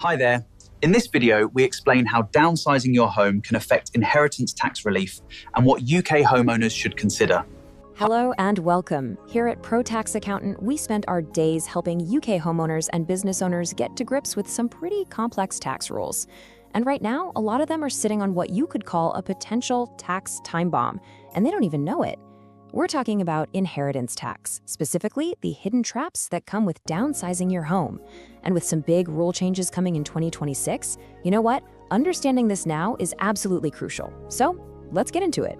Hi there. In this video, we explain how downsizing your home can affect inheritance tax relief and what UK homeowners should consider. Hello and welcome. Here at Pro Tax Accountant, we spend our days helping UK homeowners and business owners get to grips with some pretty complex tax rules. And right now, a lot of them are sitting on what you could call a potential tax time bomb, and they don't even know it. We're talking about inheritance tax, specifically the hidden traps that come with downsizing your home. And with some big rule changes coming in 2026, you know what? Understanding this now is absolutely crucial. So let's get into it.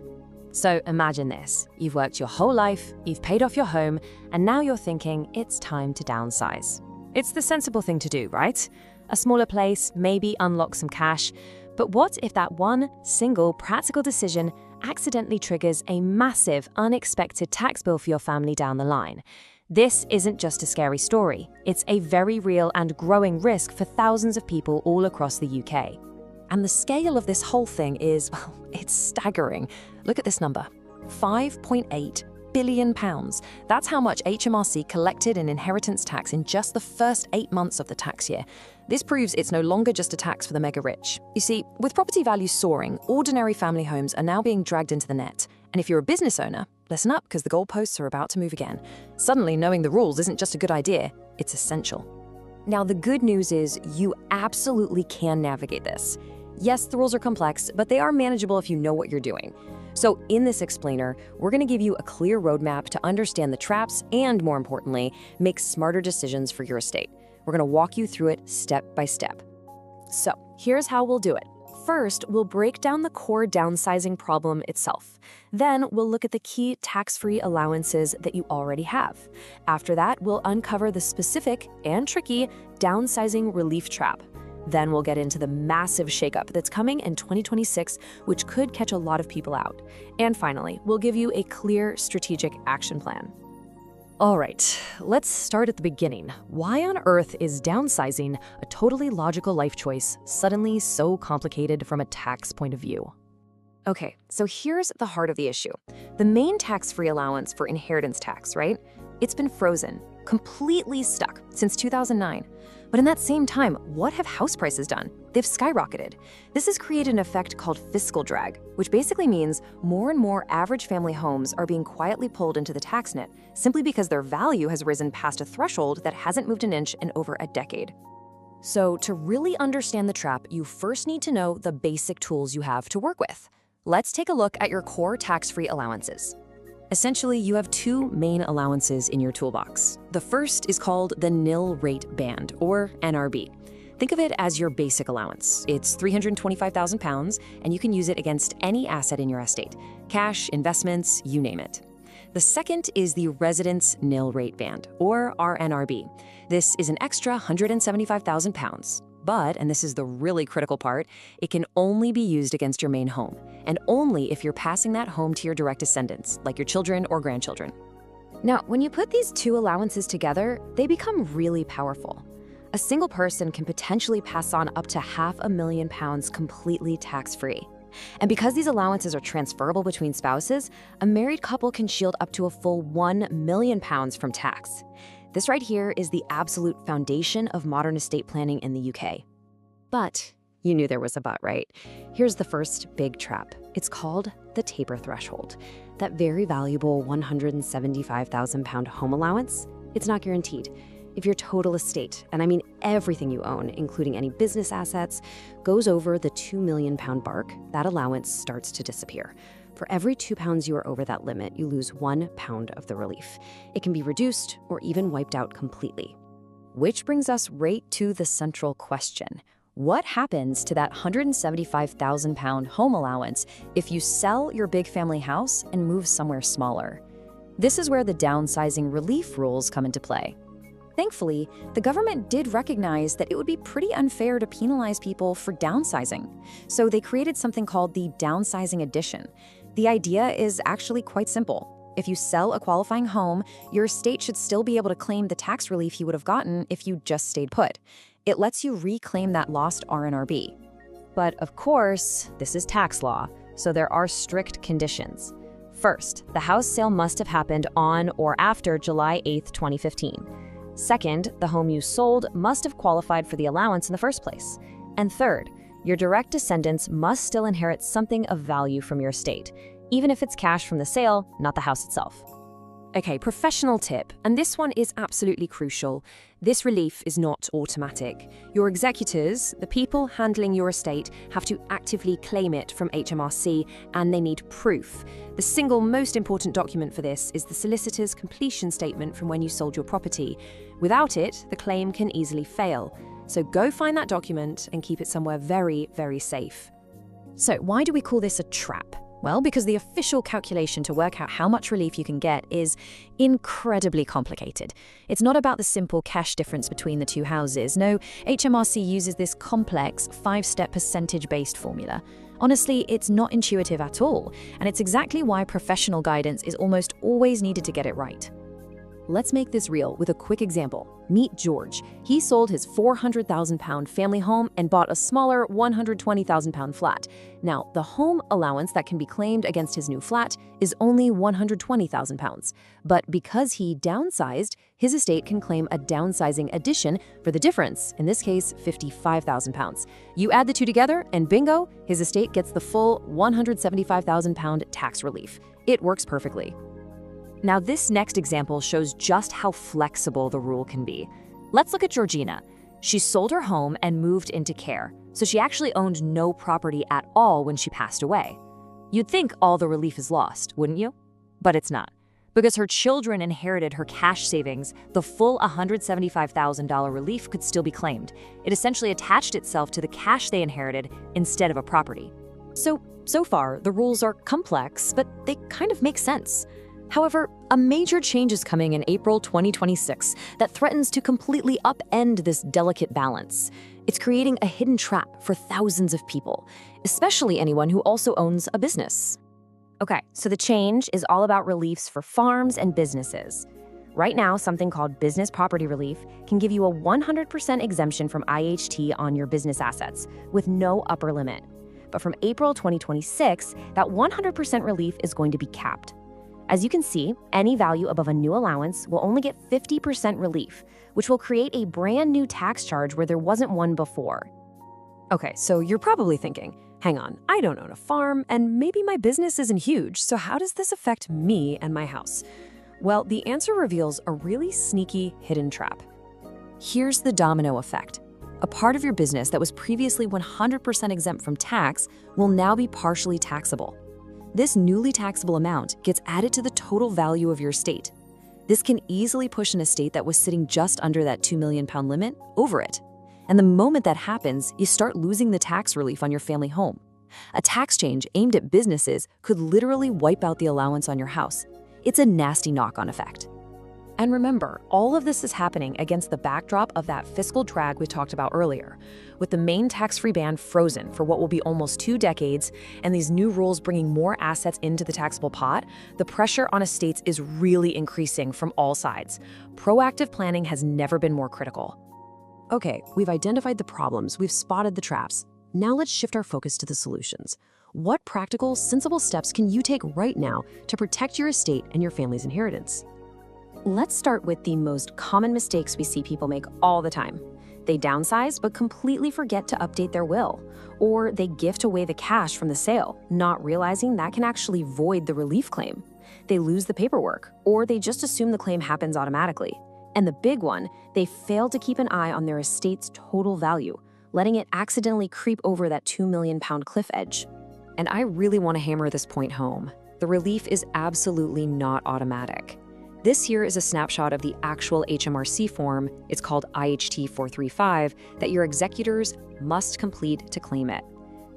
So imagine this. You've worked your whole life, you've paid off your home, and now you're thinking it's time to downsize. It's the sensible thing to do, right? A smaller place, maybe unlock some cash. But what if that one single practical decision accidentally triggers a massive, unexpected tax bill for your family down the line? This isn't just a scary story. It's a very real and growing risk for thousands of people all across the UK. And the scale of this whole thing is, well, it's staggering. Look at this number, £5.8 billion. That's how much HMRC collected in inheritance tax in just the first 8 months of the tax year. This proves it's no longer just a tax for the mega rich. You see, with property values soaring, ordinary family homes are now being dragged into the net. And if you're a business owner, listen up because the goalposts are about to move again. Suddenly, knowing the rules isn't just a good idea, it's essential. Now, the good news is you absolutely can navigate this. Yes, the rules are complex, but they are manageable if you know what you're doing. So in this explainer, we're going to give you a clear roadmap to understand the traps and, more importantly, make smarter decisions for your estate. We're going to walk you through it step by step. So here's how we'll do it. First, we'll break down the core downsizing problem itself. Then we'll look at the key tax-free allowances that you already have. After that, we'll uncover the specific and tricky downsizing relief trap. Then we'll get into the massive shakeup that's coming in 2026, which could catch a lot of people out. And finally, we'll give you a clear strategic action plan. All right, let's start at the beginning. Why on earth is downsizing, a totally logical life choice, suddenly so complicated from a tax point of view? Okay, so here's the heart of the issue. The main tax-free allowance for inheritance tax, right? It's been frozen, completely stuck since 2009. But in that same time, what have house prices done? They've skyrocketed. This has created an effect called fiscal drag, which basically means more and more average family homes are being quietly pulled into the tax net simply because their value has risen past a threshold that hasn't moved an inch in over a decade. So to really understand the trap, you first need to know the basic tools you have to work with. Let's take a look at your core tax-free allowances. Essentially, you have two main allowances in your toolbox. The first is called the nil-rate band, or NRB. Think of it as your basic allowance. It's £325,000, and you can use it against any asset in your estate: cash, investments, you name it. The second is the residence nil-rate band, or RNRB. This is an extra £175,000. But, and this is the really critical part, it can only be used against your main home, and only if you're passing that home to your direct descendants, like your children or grandchildren. Now, when you put these two allowances together, they become really powerful. A single person can potentially pass on up to £500,000 completely tax-free. And because these allowances are transferable between spouses, a married couple can shield up to a full £1 million from tax. This right here is the absolute foundation of modern estate planning in the UK. But you knew there was a but, right? Here's the first big trap. It's called the taper threshold. That very valuable £175,000 home allowance, it's not guaranteed. If your total estate, and I mean everything you own, including any business assets, goes over the £2 million mark, that allowance starts to disappear. For every £2 you are over that limit, you lose £1 of the relief. It can be reduced or even wiped out completely. Which brings us right to the central question. What happens to that £175,000 home allowance if you sell your big family house and move somewhere smaller? This is where the downsizing relief rules come into play. Thankfully, the government did recognize that it would be pretty unfair to penalize people for downsizing. So they created something called the Downsizing Addition. The idea is actually quite simple. If you sell a qualifying home, your estate should still be able to claim the tax relief you would have gotten if you just stayed put. It lets you reclaim that lost RNRB. But of course, this is tax law, so there are strict conditions. First, the house sale must have happened on or after July 8, 2015. Second, the home you sold must have qualified for the allowance in the first place. And third, your direct descendants must still inherit something of value from your estate, even if it's cash from the sale, not the house itself. Okay, professional tip, and this one is absolutely crucial. This relief is not automatic. Your executors, the people handling your estate, have to actively claim it from HMRC, and they need proof. The single most important document for this is the solicitor's completion statement from when you sold your property. Without it, the claim can easily fail. So go find that document and keep it somewhere very, very safe. So why do we call this a trap? Well, because the official calculation to work out how much relief you can get is incredibly complicated. It's not about the simple cash difference between the two houses. No, HMRC uses this complex 5-step percentage-based formula. Honestly, it's not intuitive at all, and it's exactly why professional guidance is almost always needed to get it right. Let's make this real with a quick example. Meet George. He sold his £400,000 family home and bought a smaller £120,000 flat. Now, the home allowance that can be claimed against his new flat is only £120,000. But because he downsized, his estate can claim a downsizing addition for the difference, in this case, £55,000. You add the two together, and bingo, his estate gets the full £175,000 tax relief. It works perfectly. Now, this next example shows just how flexible the rule can be. Let's look at Georgina. She sold her home and moved into care, so she actually owned no property at all when she passed away. You'd think all the relief is lost, wouldn't you? But it's not. Because her children inherited her cash savings, the full $175,000 relief could still be claimed. It essentially attached itself to the cash they inherited instead of a property. So far, the rules are complex, but they kind of make sense. However, a major change is coming in April 2026 that threatens to completely upend this delicate balance. It's creating a hidden trap for thousands of people, especially anyone who also owns a business. Okay, so the change is all about reliefs for farms and businesses. Right now, something called business property relief can give you a 100% exemption from IHT on your business assets, with no upper limit. But from April 2026, that 100% relief is going to be capped. As you can see, any value above a new allowance will only get 50% relief, which will create a brand new tax charge where there wasn't one before. Okay, so you're probably thinking, hang on, I don't own a farm, and maybe my business isn't huge, so how does this affect me and my house? Well, the answer reveals a really sneaky hidden trap. Here's the domino effect. A part of your business that was previously 100% exempt from tax will now be partially taxable. This newly taxable amount gets added to the total value of your estate. This can easily push an estate that was sitting just under that £2 million limit over it. And the moment that happens, you start losing the tax relief on your family home. A tax change aimed at businesses could literally wipe out the allowance on your house. It's a nasty knock-on effect. And remember, all of this is happening against the backdrop of that fiscal drag we talked about earlier, with the main tax-free ban frozen for what will be almost 2 decades, and these new rules bringing more assets into the taxable pot. The pressure on estates is really increasing from all sides. Proactive planning has never been more critical. Okay, we've identified the problems, we've spotted the traps. Now let's shift our focus to the solutions. What practical, sensible steps can you take right now to protect your estate and your family's inheritance? Let's start with the most common mistakes we see people make all the time. They downsize but completely forget to update their will, or they gift away the cash from the sale, not realizing that can actually void the relief claim. They lose the paperwork, or they just assume the claim happens automatically. And the big one, they fail to keep an eye on their estate's total value, letting it accidentally creep over that £2 million cliff edge. And I really want to hammer this point home. The relief is absolutely not automatic. This here is a snapshot of the actual HMRC form, it's called IHT 435, that your executors must complete to claim it.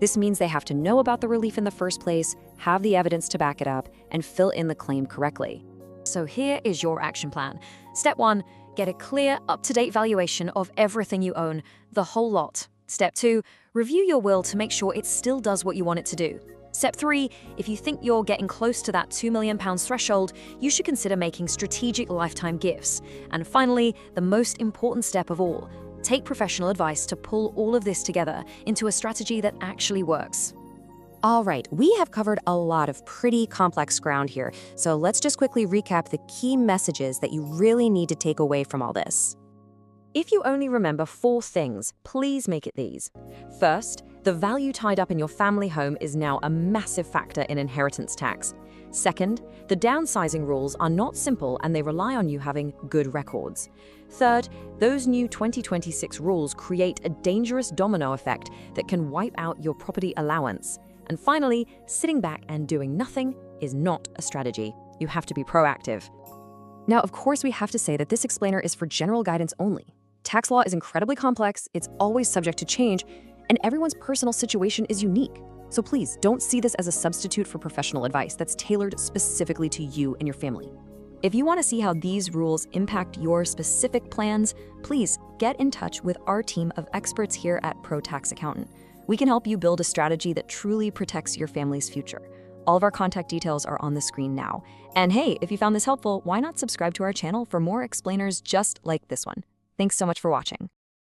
This means they have to know about the relief in the first place, have the evidence to back it up, and fill in the claim correctly. So here is your action plan. Step 1, get a clear, up-to-date valuation of everything you own, the whole lot. Step 2, review your will to make sure it still does what you want it to do. Step 3, if you think you're getting close to that £2 million threshold, you should consider making strategic lifetime gifts. And finally, the most important step of all, take professional advice to pull all of this together into a strategy that actually works. All right, we have covered a lot of pretty complex ground here, so let's just quickly recap the key messages that you really need to take away from all this. If you only remember 4 things, please make it these. First, the value tied up in your family home is now a massive factor in inheritance tax. Second, the downsizing rules are not simple and they rely on you having good records. Third, those new 2026 rules create a dangerous domino effect that can wipe out your property allowance. And finally, sitting back and doing nothing is not a strategy. You have to be proactive. Now, of course, we have to say that this explainer is for general guidance only. Tax law is incredibly complex, it's always subject to change, and everyone's personal situation is unique. So please don't see this as a substitute for professional advice that's tailored specifically to you and your family. If you want to see how these rules impact your specific plans, please get in touch with our team of experts here at Pro Tax Accountant. We can help you build a strategy that truly protects your family's future. All of our contact details are on the screen now. And hey, if you found this helpful, why not subscribe to our channel for more explainers just like this one? Thanks so much for watching.